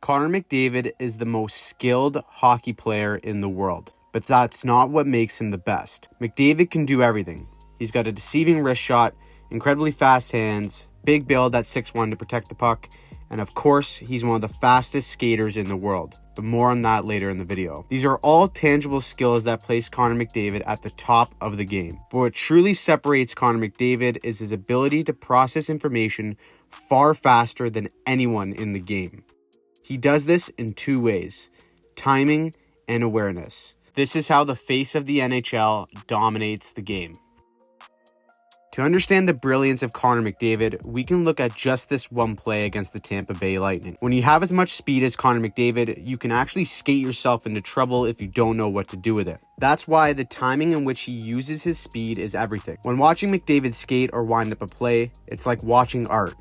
Connor McDavid is the most skilled hockey player in the world, but that's not what makes him the best. McDavid can do everything. He's got a deceiving wrist shot, incredibly fast hands, big build at 6'1" to protect the puck, and of course, he's one of the fastest skaters in the world. But more on that later in the video. These are all tangible skills that place Connor McDavid at the top of the game. But what truly separates Connor McDavid is his ability to process information far faster than anyone in the game. He does this in two ways: timing and awareness. This is how the face of the NHL dominates the game. To understand the brilliance of Connor McDavid, we can look at just this one play against the Tampa Bay Lightning. When you have as much speed as Connor McDavid, you can actually skate yourself into trouble if you don't know what to do with it. That's why the timing in which he uses his speed is everything. When watching McDavid skate or wind up a play, it's like watching art.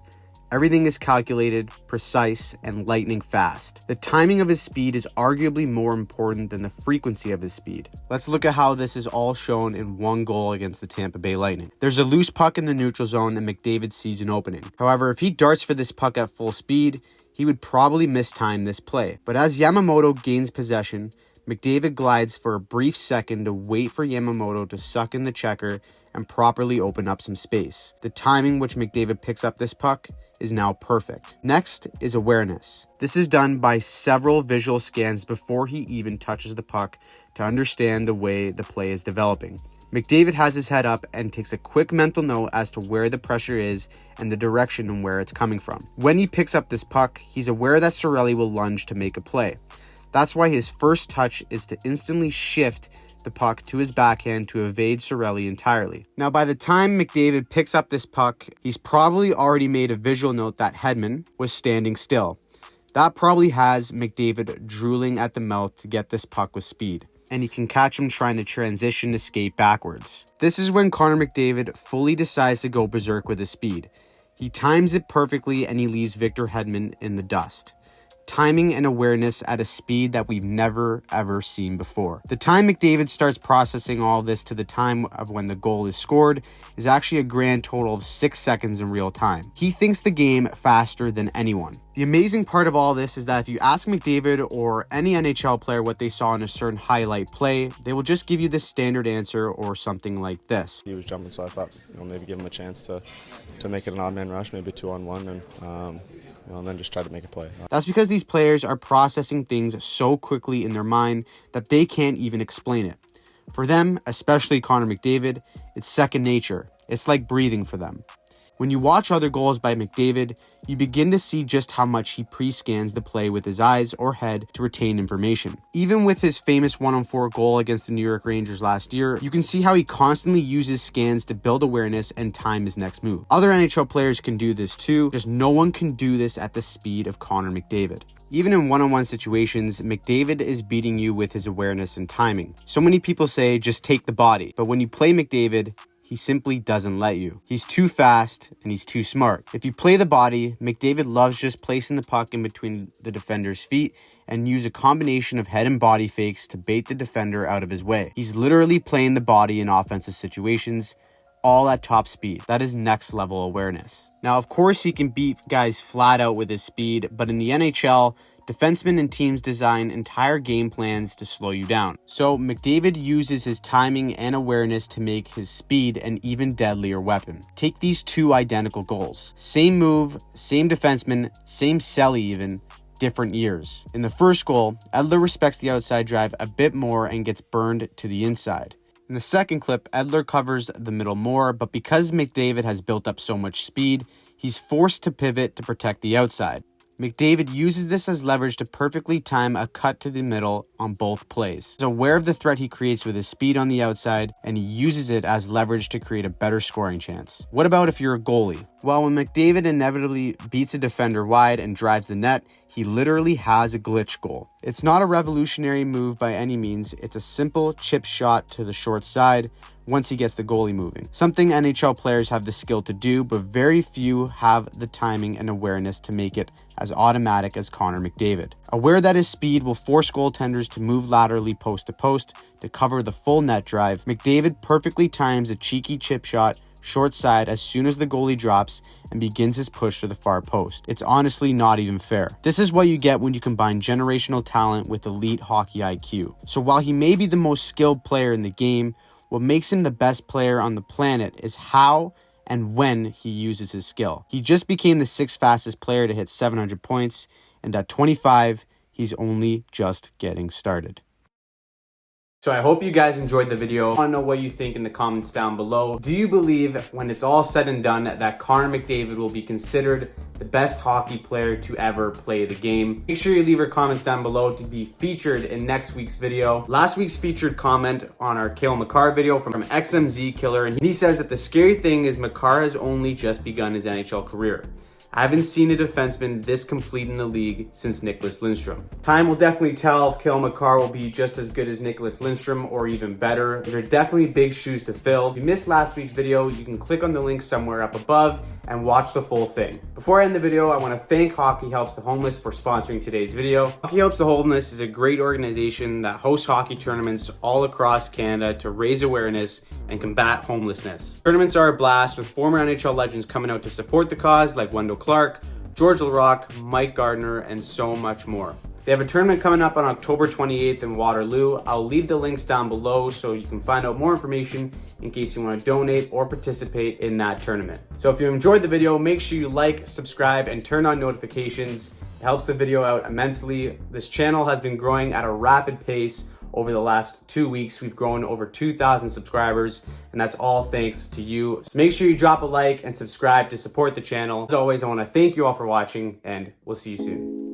Everything is calculated, precise, and lightning fast. The timing of his speed is arguably more important than the frequency of his speed. Let's look at how this is all shown in one goal against the Tampa Bay Lightning. There's a loose puck in the neutral zone and McDavid sees an opening. However, if he darts for this puck at full speed, he would probably mistime this play. But as Yamamoto gains possession, McDavid glides for a brief second to wait for Yamamoto to suck in the checker and properly open up some space. The timing which McDavid picks up this puck is now perfect. Next is awareness. This is done by several visual scans before he even touches the puck to understand the way the play is developing. McDavid has his head up and takes a quick mental note as to where the pressure is and the direction and where it's coming from. When he picks up this puck, he's aware that Cirelli will lunge to make a play. That's why his first touch is to instantly shift the puck to his backhand to evade Cirelli entirely. Now, by the time McDavid picks up this puck, he's probably already made a visual note that Hedman was standing still. That probably has McDavid drooling at the mouth to get this puck with speed, and he can catch him trying to transition to skate backwards. This is when Connor McDavid fully decides to go berserk with his speed. He times it perfectly and he leaves Victor Hedman in the dust. Timing and awareness at a speed that we've never ever seen before. The time McDavid starts processing all this to the time of when the goal is scored is actually a grand total of 6 seconds in real time. He thinks the game faster than anyone. The amazing part of all this is that if you ask McDavid or any NHL player what they saw in a certain highlight play, they will just give you the standard answer or something like this. He was jumping, so I thought, maybe give him a chance to make it an odd man rush, maybe 2-on-1, and then just try to make a play. That's because these players are processing things so quickly in their mind that they can't even explain it. For them, especially Connor McDavid, it's second nature. It's like breathing for them. When you watch other goals by McDavid, you begin to see just how much he pre-scans the play with his eyes or head to retain information. Even with his famous 1-on-4 goal against the New York Rangers last year, you can see how he constantly uses scans to build awareness and time his next move. Other NHL players can do this too, just no one can do this at the speed of Connor McDavid. Even in one-on-one situations, McDavid is beating you with his awareness and timing. So many people say just take the body, but when you play McDavid, he simply doesn't let you. He's too fast and he's too smart. If you play the body, McDavid loves just placing the puck in between the defender's feet and use a combination of head and body fakes to bait the defender out of his way. He's literally playing the body in offensive situations, all at top speed. That is next level awareness. Now, of course, he can beat guys flat out with his speed, but in the NHL, defensemen and teams design entire game plans to slow you down. So McDavid uses his timing and awareness to make his speed an even deadlier weapon. Take these two identical goals. Same move, same defenseman, same celly even, different years. In the first goal, Edler respects the outside drive a bit more and gets burned to the inside. In the second clip, Edler covers the middle more, but because McDavid has built up so much speed, he's forced to pivot to protect the outside. McDavid uses this as leverage to perfectly time a cut to the middle on both plays. He's aware of the threat he creates with his speed on the outside, and he uses it as leverage to create a better scoring chance. What about if you're a goalie? Well, when McDavid inevitably beats a defender wide and drives the net, he literally has a glitch goal. It's not a revolutionary move by any means, it's a simple chip shot to the short side once he gets the goalie moving. Something NHL players have the skill to do, but very few have the timing and awareness to make it as automatic as Connor McDavid. Aware that his speed will force goaltenders to move laterally post to post to cover the full net drive, McDavid perfectly times a cheeky chip shot short side as soon as the goalie drops and begins his push to the far post. It's honestly not even fair. This is what you get when you combine generational talent with elite hockey IQ. So while he may be the most skilled player in the game, what makes him the best player on the planet is how and when he uses his skill. He just became the 6th fastest player to hit 700 points, and at 25, he's only just getting started. So I hope you guys enjoyed the video. I want to know what you think in the comments down below. Do you believe when it's all said and done that Connor McDavid will be considered the best hockey player to ever play the game? Make sure you leave your comments down below to be featured in next week's video. Last week's featured comment on our Cale Makar video from XMZ Killer, and he says that the scary thing is Makar has only just begun his NHL career. I haven't seen a defenseman this complete in the league since Nicklas Lindstrom. Time will definitely tell if Cale Makar will be just as good as Nicklas Lindstrom or even better. These are definitely big shoes to fill. If you missed last week's video, you can click on the link somewhere up above and watch the full thing. Before I end the video, I want to thank Hockey Helps the Homeless for sponsoring today's video. Hockey Helps the Homeless is a great organization that hosts hockey tournaments all across Canada to raise awareness and combat homelessness. Tournaments are a blast with former NHL legends coming out to support the cause like Wendell Clark, George LaRocque, Mike Gardner, and so much more. They have a tournament coming up on October 28th in Waterloo. I'll leave the links down below so you can find out more information in case you want to donate or participate in that tournament. So if you enjoyed the video, make sure you like, subscribe, and turn on notifications. It helps the video out immensely. This channel has been growing at a rapid pace. Over the last 2 weeks, we've grown over 2,000 subscribers, and that's all thanks to you. So make sure you drop a like and subscribe to support the channel. As always, I want to thank you all for watching, and we'll see you soon.